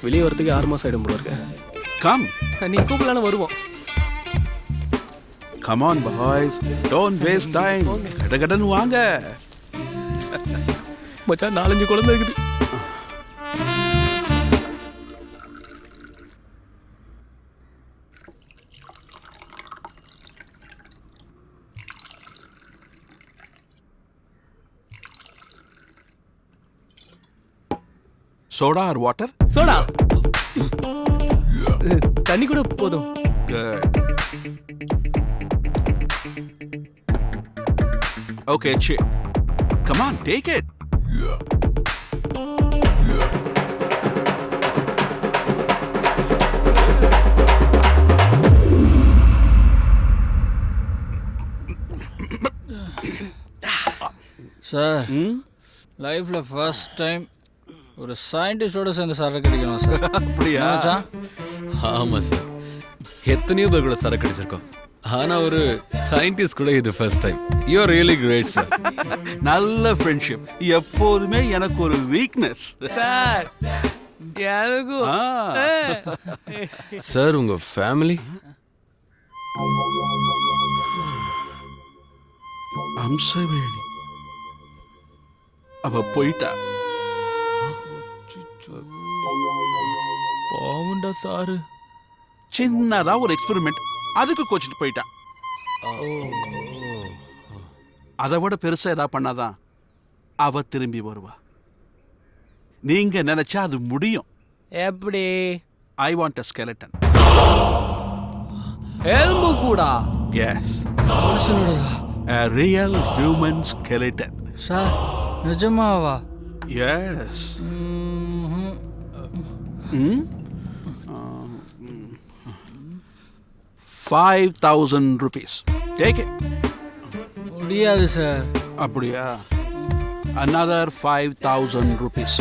வெளியே வரதுக்கு 6 மாசம் ஆயிடும் போல இருக்கு. கம் நீ கூப்பிடலான்னு வருவோம். Come on boys, don't waste time. கடகடன் வாங்க. மச்சான் 4-5 குழந்தை இருக்குது. Soda or water? சோடா. தண்ணி கூட போதும். Good. Okay, chill. Come on, take it. Sir, லைஃப்ல ஃபர்ஸ்ட் டைம் ஒரு சயின்டிஸ்டோட சேர்ந்து சரக்கு அடிக்கணும் சார். அப்படியா? ஆமா சார், எத்தனையோ பேர் கூட சரக்கு அடிச்சிருக்கோம். ஆனா ஒரு சயின்டிஸ்ட் கூட இது first time. You are really great sir. நல்ல ஃப்ரெண்ட்ஷிப். எப்போதுமே எனக்கு ஒரு வீக்னஸ். சார் எனக்கும் சார், உங்க ஃபேமிலி? அம்சவேணி அவ போயிட்டா. பாவண்டா சாரு. சின்னதா ஒரு எக்ஸ்பெரிமெண்ட், அதுக்கு கோச்சிட்டு போயிட்டா. அதை விட பெருசா ஏதாவது பண்ணாதான் அவ திரும்பி வருவா. நீங்க நினைச்சா அது முடியும். எப்படி? I want a skeleton. எலும்பு கூடா? Yes. A real human skeleton. Sir, நிஜமாவா? Yes. 5,000 rupees. Take it. முடியாது சார். அப்படியா? Another 5,000 rupees.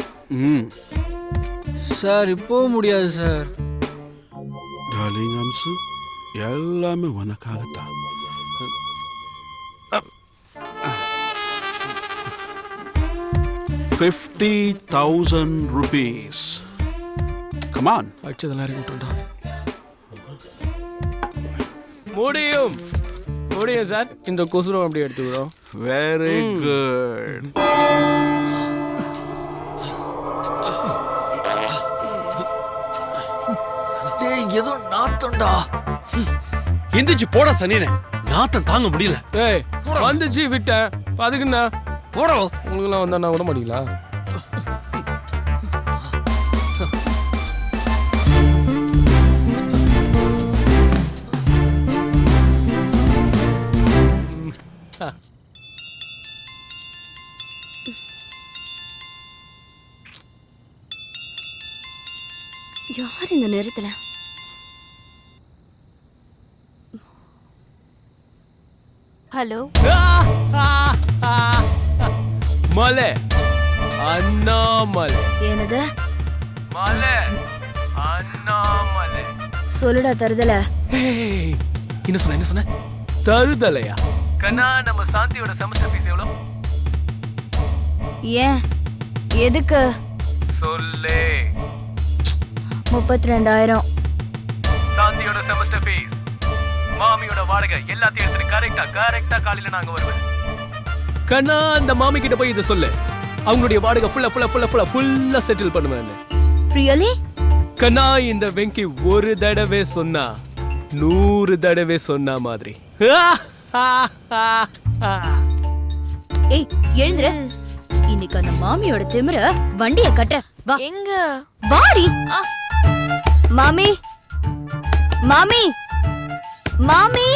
சார், இப்போ முடியாது சார். டார்லிங் அம்சு, எல்லாமே உனக்காகத்தான். 50,000 rupees. Come on. அடிச்சதெல்லாம் இறக்கி விட்டுண்டா. முடியும் முடியும் சார். இந்த கொசுரம் அப்படியே எடுத்துக்கிறோம். Very good. டேய், ஏதோ நாத்தம்டா. எந்திரிச்சு போடா சனியனே, நாத்தம் தாங்க முடியல. ஏய், வந்துச்சு விட்டேன். அதுக்குண்ணா போடா. உங்களுக்குலாம் வந்தா நான் விட மாட்டீங்களா? யார் இந்த நேரத்துல? ஹலோ, மலை அண்ணாமலை. என்னது? மலை அண்ணாமலை. சொல்லுடா தருதல. என்ன சொன்ன? தருதலையா? கண்ணா, நம்ம சாந்தியோட செமஸ்டர் ஃபீஸ் எவ்வளவு? ஏன்? எதுக்கு? சொல்லே. 32,000. சாந்தியோட செமஸ்டர் ஃபீஸ், மாமியோட வாடகை எல்லாத்தையும் எடுத்துட்டு கரெக்டா காலையில நாங்க வருவேன். கண்ணா, அந்த மாமி கிட்ட போய் இதை சொல்லு. அவங்களுடைய வாடகை ஃபுல்லா செட்டில் பண்ணுவேன். ரியலி? கண்ணா, இந்த வெங்கி ஒரு தடவை சொன்னா 100 தடவை சொன்ன மாதிரி. ஏய், எழுந்துரு. இன்னைக்கு அந்த மாமியோட திமிர வண்டிய கட்ட. வா. எங்க? வாடி. மாமி மாமி மாமி.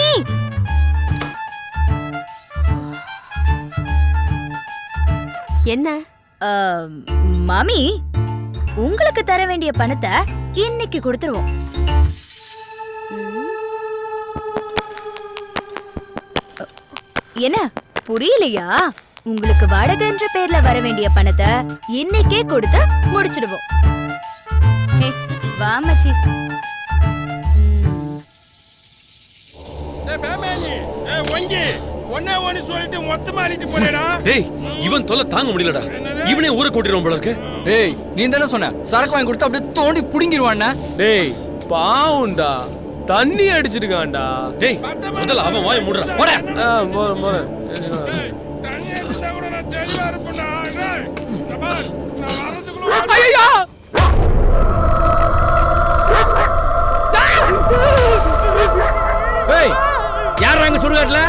என்ன? மாமி, உங்களுக்கு தர வேண்டிய பணத்தை இன்னைக்கு கொடுத்துருவோம். என்ன புரியலையா? உங்களுக்கு வாடகைன்ற பேர்ல வர வேண்டிய பணத்தை இன்னைக்கே கொடுத்து முடிச்சிடுவோம். வா மச்சி. ஒன்னு சொல்லிட்டு மொத்தமா அழிட்டு போறேடா. டேய், இவன் தொல்லை தாங்க முடியலடா. என்னது? இவனே ஊரை கூட்டிடுவோம் போல இருக்கு. ஏய் நீ தானே சொன்ன சரக்கு வாங்கி கொடுத்தா அப்படியே தோண்டி புடுங்கிடுவான்னா. டேய் பாவுண்டா, தண்ணி அடிச்சிருக்கான்டா. டேய் முதல்ல அவன் வாயை மூடுறான். போடா. போறேன். ஐயா ஏய் யார் அங்க சுடுகாட்டுல?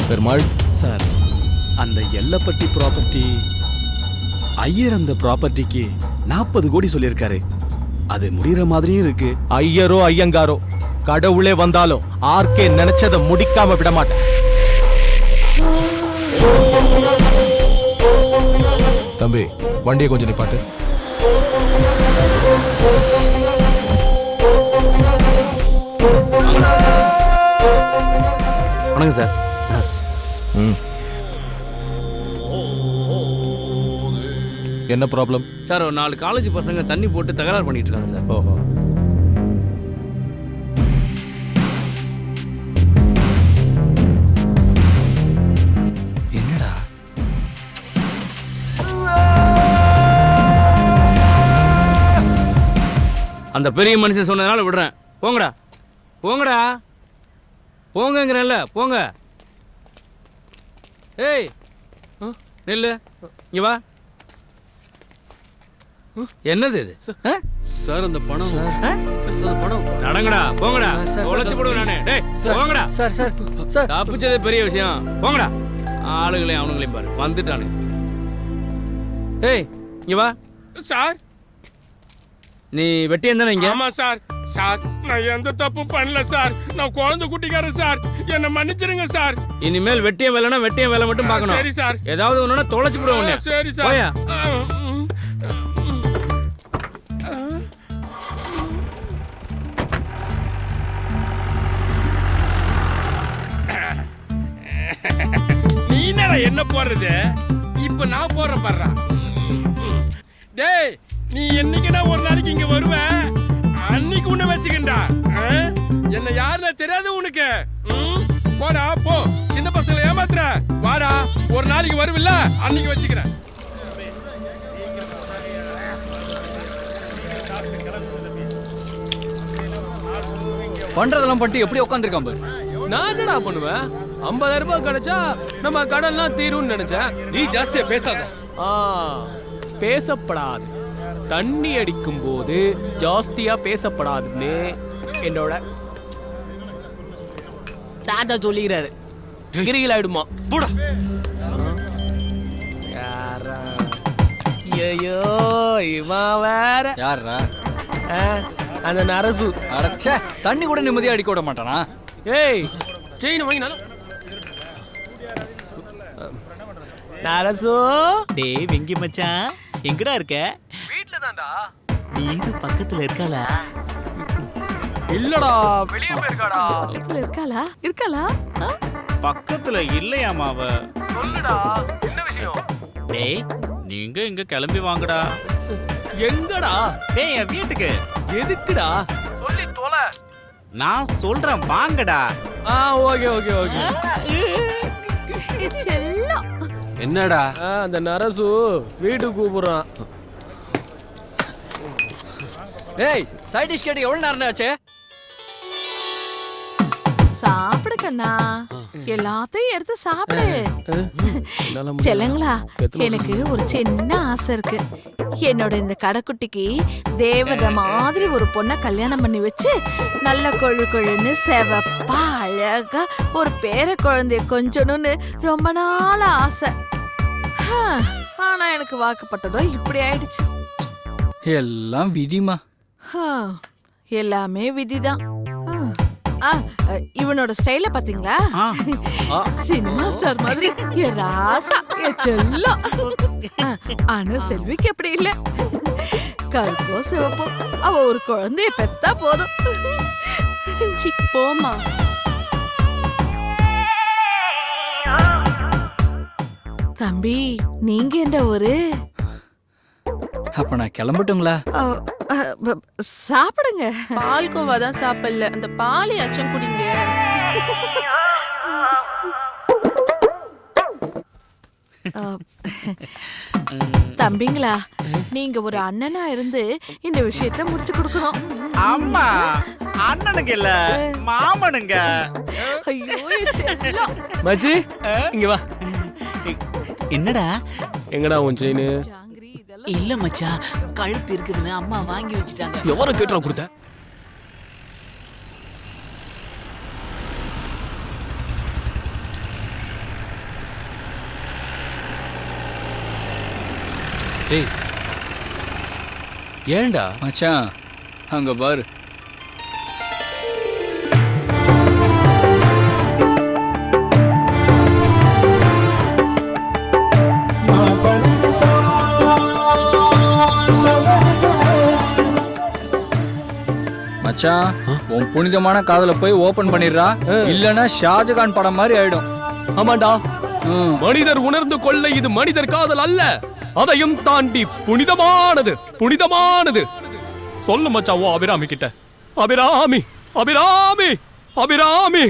பெருமாள் சார், அந்த எல்லப்பட்டி ப்ராப்பர்ட்டி ஐயர் அந்த ப்ராப்பர்ட்டிக்கு 40 கோடி சொல்லியிருக்காரு. அது முடிகிற மாதிரியும் இருக்கு. ஐயரோ ஐயங்காரோ கடவுளே வந்தாலும் ஆர்கே நினைச்சதை முடிக்காம விட மாட்டேன். தம்பி வண்டியை கொஞ்சம் நிப்பாட்டு. வணக்கம் சார். என்ன ப்ராப்ளம் சார், ஒரு 4 காலேஜ் பசங்க தண்ணி போட்டு தகராறு பண்ணிட்டு இருக்காங்க சார். ஓஹோ, என்னடா அந்த பெரிய மனுஷன் சொன்னதுனால விடுறேன். போங்கடா போங்கடா போங்கங்கிறல்ல, போங்க. ஏய் நில்லு, இங்க வா. என்னது இது? சார் அந்த பணம் பணம் நடங்கடா, போங்கடா. உழைச்சு போடுவேன் நானே. டேய் போங்கடா. சார் சார் சார் தப்பிச்சதே பெரிய விஷயம். போங்கடா. ஆளுங்களையும் அவனுங்களையும் பாரு, வந்துட்டானு. ஏய் இங்க வா. சார் நீ வெட்டியன் தானே இங்க? ஆமா சார். சார் நான் எந்த தப்பும் பண்ணல சார். நான் குழந்தை குட்டிக்காரன் சார். என்ன மன்னிச்சிருங்க சார். இனிமேல் வெட்டிய வேலைனா வெட்டிய வேலை மட்டும் பார்க்கணும். சரி சார். ஏதாவது ஒண்ணுனா தொலைச்சு போடுவோம். சரி சார். போயா. நீ என்னடா என்ன போடுறது? இப்ப நான் போற பாடுறா. டேய் நீ என்னைக்குனா ஒரு நாளைக்கு இங்க வருவ, அன்னைக்கு உன்னை வச்சுக்கிண்டா. என்ன யாருன்னு தெரியாது உனக்கு. போடா போ, சின்ன பசங்களை ஏமாத்துற. வாடா, ஒரு நாளைக்கு வருவில்ல, அன்னைக்கு வச்சுக்கிறேன். பண்றதெல்லாம் பண்ணிட்டு எப்படி உட்காந்துருக்கான் பாரு. நான் என்னடா பண்ணுவேன்? 50,000 ரூபாய் கிடைச்சா நம்ம கடன்லாம் தீரும்னு நினைச்சேன். நீ ஜாஸ்தியா பேசாத. பேசப்படாது. தண்ணி அடிக்கும் போது ஜாஸ்தியா பேசப்படாதுன்னு என்னோட தாத்தா சொல்லிக்கிறாரு. கிரிகள் ஆயிடுமா? போடா. யாரா? ஐயோ இவன் வேற. யாரா? அந்த நரசு. அடச்சே, தண்ணி கூட நிம்மதியா அடிக்க விட மாட்டானா? ஏய் செயின் வாங்கினாலும் நரசு. டேய் வெங்கி மச்சான், எங்கடா இருக்க? வீட்ல தான்டா. வீடு பக்கத்துல இருக்காளா? இல்லடா, வெளிய போயிருக்காடா. பக்கத்துல இருக்காளா? பக்கத்துல இல்லையாமா அவ. சொல்லுடா, என்ன விஷயம்? டேய் நீங்க இங்க கிளம்பி வாங்கடா. எங்கடா? டேய் என் வீட்டுக்கு. எதுக்குடா? சொல்லி தொலை. நான் சொல்றேன் வாங்கடா. Okay okay okay. செல்லம். என்னடா? அந்த நரசு வீட்டுக்கு கூப்பிடுறான். ஏய் சைட் டிஷ் கேட்டு எவ்வளவு நேரம் ஆச்சு? சாப்பிடு கண்ணா, எல்லாத்தையும் எடுத்து சாப்பிடு. செல்லங்களா, எனக்கு ஒரு சின்ன ஆசை இருக்கு. என்னோட இந்த கடைக்குட்டிக்கு தேவதை மாதிரி ஒரு பொண்ணை கல்யாணம் பண்ணி வச்சு நல்ல கொழு கொழுன்னு செவப்பா அழகா ஒரு பேர குழந்தைய கொஞ்சணும்னு ரொம்ப நாள் ஆசை. ஆனா எனக்கு வாக்குப்பட்டதோ இப்படி ஆயிடுச்சு. எல்லாம் விதிமா. எல்லாமே விதிதான். இவனோட ஸ்டைல பாத்தீங்களா? சினிமா ஸ்டார் மாதிரி. ஏ ராசா, ஏ செல்லம். ஆனா செல்விக்கு எப்படி இல்ல, கருப்போ சிவப்போ அவ ஒரு குழந்தைய பெத்தா போதும். போமா. தம்பி நீங்க எந்த ஊரு? அப்ப நான் கிளம்பட்டுங்களா? சாப்பிடுங்க. பால்கோவா தான் சாப்பிடல, அந்த பாலையாச்சும் குடிங்க. தம்பிங்களா, நீங்க ஒரு அண்ணனா இருந்து இந்த விஷயத்த முடிச்சு கொடுக்கணும். அம்மா அண்ணனுக்கு இல்ல மாமனுங்க. ஐயோ செல்லம். மச்சி இங்க வா. என்னடா எங்கடா உன் செயின்? இல்ல மச்சான், கழுத்து இருக்குதுன்னு அம்மா வாங்கி வச்சுட்டாங்க. எவரை கேட்டா கொடுத்த? ஏய் ஏன்டா மச்சான் அங்க பாரு. மச்சான் உன் புனிதமான காதல போய் ஓபன் பண்ணிடுறா, இல்லனா ஷாஜகான் படம் மாதிரி ஆயிடும். ஆமாண்டா, மனிதர் உணர்ந்து கொள்ள இது மனிதர் காதல் அல்ல, அதையும் தாண்டி புனிதமானது. புனிதமானது. சொல்லு மச்சான் ஓ அபிராமி கிட்ட. அபிராமி அபிராமி அபிராமி.